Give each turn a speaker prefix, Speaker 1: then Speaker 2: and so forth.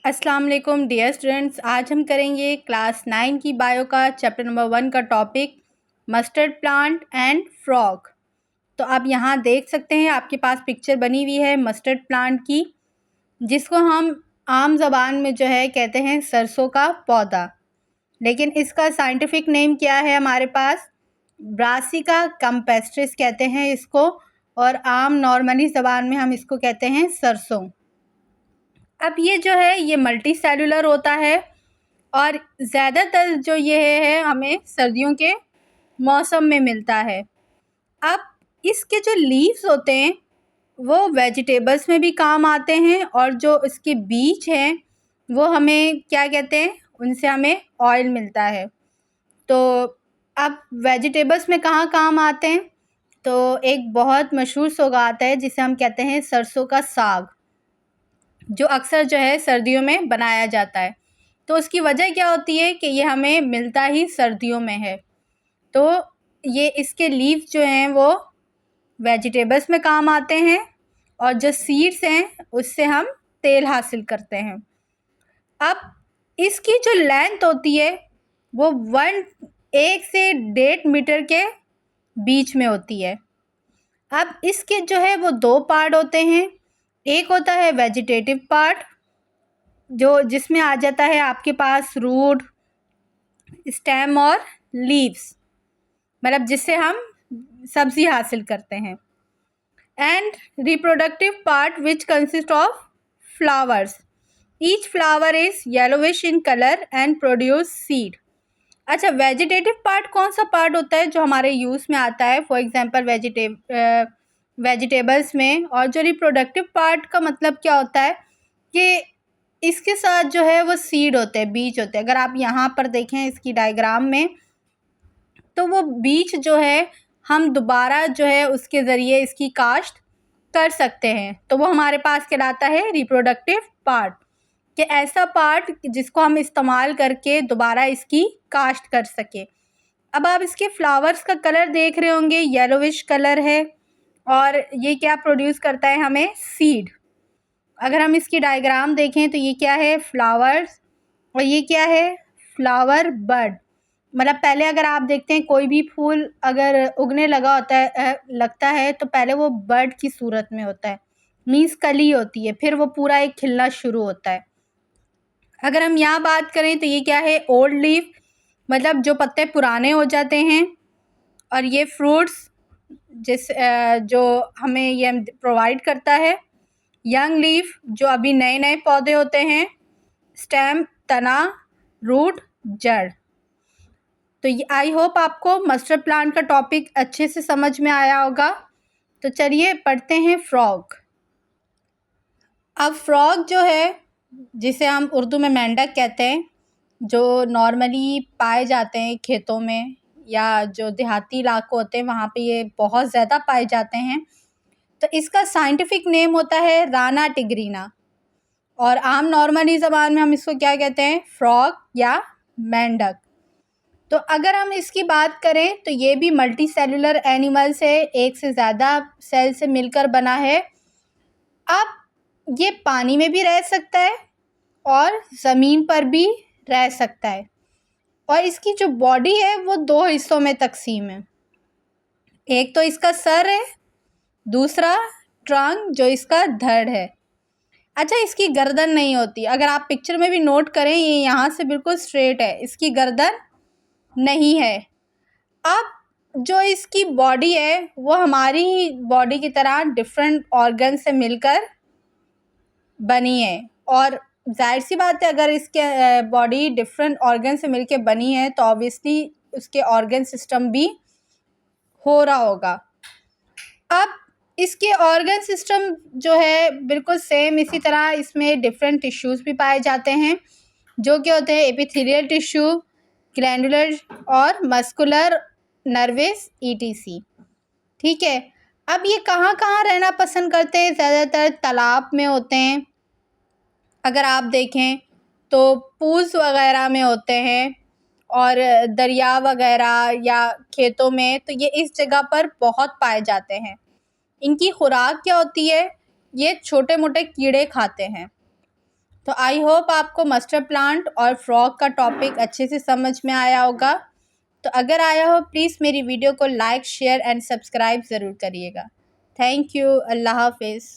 Speaker 1: अस्सलाम वालेकुम dear students. आज हम करेंगे क्लास 9 की बायो का चैप्टर नंबर 1 का topic mustard plant and frog. तो आप यहाँ देख सकते हैं, आपके पास पिक्चर बनी हुई है मस्टर्ड प्लांट की, जिसको हम आम ज़बान में जो है कहते हैं सरसों का पौधा, लेकिन इसका साइंटिफिक नेम क्या है हमारे पास? ब्रासिका कैम्पेस्ट्रिस कहते हैं इसको, और आम नॉर्मली ज़बान में हम इसको कहते हैं सरसों। अब ये जो है ये मल्टी सेलुलर होता है और ज़्यादातर जो ये है हमें सर्दियों के मौसम में मिलता है। अब इसके जो लीव्स होते हैं वो वेजिटेबल्स में भी काम आते हैं, और जो इसके बीज हैं वो हमें क्या कहते हैं, उनसे हमें ऑयल मिलता है। तो अब वेजिटेबल्स में कहाँ काम आते हैं? तो एक बहुत मशहूर सौगात है जिसे हम कहते हैं सरसों का साग, जो अक्सर जो है सर्दियों में बनाया जाता है। तो उसकी वजह क्या होती है कि ये हमें मिलता ही सर्दियों में है। तो ये इसके लीव जो हैं वो वेजिटेबल्स में काम आते हैं, और जो सीड्स हैं उससे हम तेल हासिल करते हैं। अब इसकी जो लेंथ होती है वो 1 से 1.5 मीटर के बीच में होती है। अब इसके जो है वो 2 पार्ट होते हैं। एक होता है वेजिटेटिव पार्ट, जो जिसमें आ जाता है आपके पास रूट, स्टेम और लीव्स, मतलब जिससे हम सब्जी हासिल करते हैं। And reproductive part which consist of flowers. Each flower is yellowish in colour and produce seed. अच्छा, वेजिटेटिव पार्ट कौन सा पार्ट होता है जो हमारे यूज़ में आता है? फॉर एग्जांपल वेजिटेबल्स में। और जो रिप्रोडक्टिव पार्ट का मतलब क्या होता है कि इसके साथ जो है वो सीड होते हैं, बीज होते हैं। अगर आप यहाँ पर देखें इसकी डायग्राम में, तो वो बीज जो है हम दोबारा जो है उसके ज़रिए इसकी काश्त कर सकते हैं। तो वो हमारे पास कहलाता है रिप्रोडक्टिव पार्ट, कि ऐसा पार्ट जिसको हम इस्तेमाल करके दोबारा इसकी काश्त कर सके। अब आप इसके फ्लावर्स का कलर देख रहे होंगे, येलोविश कलर है, और ये क्या प्रोड्यूस करता है हमें? सीड। अगर हम इसकी डायग्राम देखें तो ये क्या है? फ्लावर्स, और ये क्या है? Flower bud. मतलब पहले अगर आप देखते हैं कोई भी फूल अगर उगने लगा होता है लगता है तो पहले वो बड की सूरत में होता है, मीन्स कली होती है, फिर वो पूरा एक खिलना शुरू होता है। अगर हम यहाँ बात करें तो ये क्या है? ओल्ड लीफ, मतलब जो पत्ते पुराने हो जाते हैं। और ये फ्रूट्स जो हमें ये प्रोवाइड करता है। यंग लीफ, जो अभी नए नए पौधे होते हैं। स्टेम, तना, रूट, जड़। तो ये आई होप आपको मस्टर्ड प्लांट का टॉपिक अच्छे से समझ में आया होगा। तो चलिए पढ़ते हैं फ्रॉग। अब फ्रॉग जो है, जिसे हम उर्दू में मेंढक कहते हैं, जो नॉर्मली पाए जाते हैं खेतों में या जो देहाती इलाके होते हैं वहाँ पे ये बहुत ज़्यादा पाए जाते हैं। तो इसका साइंटिफिक नेम होता है राना टिग्रीना, और आम नॉर्मली ज़बान में हम इसको क्या कहते हैं? फ्रॉग या मेंढक। तो अगर हम इसकी बात करें तो ये भी मल्टी सेलुलर एनिमल्स है, एक से ज़्यादा सेल से मिलकर बना है। अब ये पानी में भी रह सकता है और ज़मीन पर भी रह सकता है, और इसकी जो बॉडी है वो 2 हिस्सों में तकसीम है। एक तो इसका सर है, दूसरा ट्रंक जो इसका धड़ है। अच्छा, इसकी गर्दन नहीं होती। अगर आप पिक्चर में भी नोट करें, ये यहाँ से बिल्कुल स्ट्रेट है, इसकी गर्दन नहीं है। अब जो इसकी बॉडी है वो हमारी बॉडी की तरह डिफरेंट ऑर्गन से मिलकर बनी है, और जाहिर सी बात है अगर इसके बॉडी डिफरेंट ऑर्गन से मिलकर बनी है तो ऑब्वियसली उसके ऑर्गन सिस्टम भी हो रहा होगा। अब इसके ऑर्गन सिस्टम जो है बिल्कुल सेम इसी तरह इसमें डिफरेंट टिश्यूज़ भी पाए जाते हैं, जो कि होते हैं एपिथेलियल टिश्यू, ग्लैंडुलर और मस्कुलर, नर्वस, ईटीसी। ठीक है। अब ये कहाँ कहाँ रहना पसंद करते हैं? ज़्यादातर तालाब में होते हैं। अगर आप देखें तो पूल्स वगैरह में होते हैं, और दरिया वगैरह या खेतों में, तो ये इस जगह पर बहुत पाए जाते हैं। इनकी खुराक क्या होती है? ये छोटे मोटे कीड़े खाते हैं। तो आई होप आपको मस्टर्ड प्लांट और फ्रॉग का टॉपिक अच्छे से समझ में आया होगा। तो अगर आया हो प्लीज़ मेरी वीडियो को लाइक शेयर एंड सब्सक्राइब ज़रूर करिएगा। Thank you. अल्लाह हाफिज़।